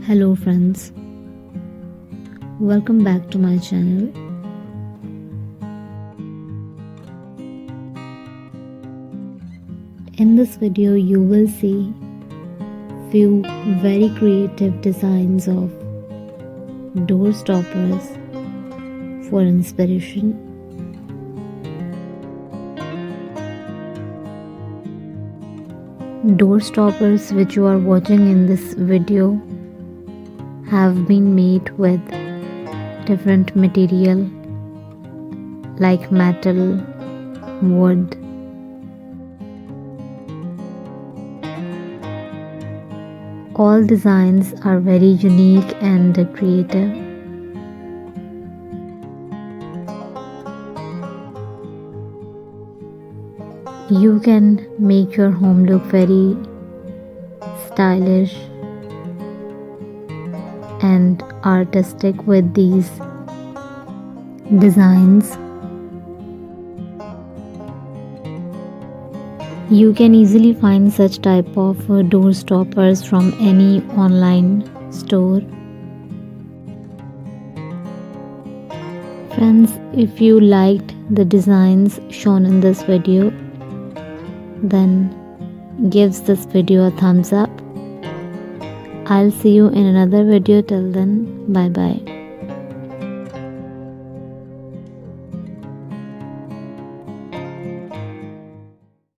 Hello friends, welcome back to my channel. In this video you will see few very creative designs of door stoppers for inspiration. Door stoppers which you are watching in this video have been made with different material like metal, wood, all designs are very unique and creative. You can make your home look very stylish and artistic with these designs. You can easily find such type of door stoppers from any online store. Friends, if you liked the designs shown in this video, then give this video a thumbs up. I'll see you in another video. Till then, bye bye.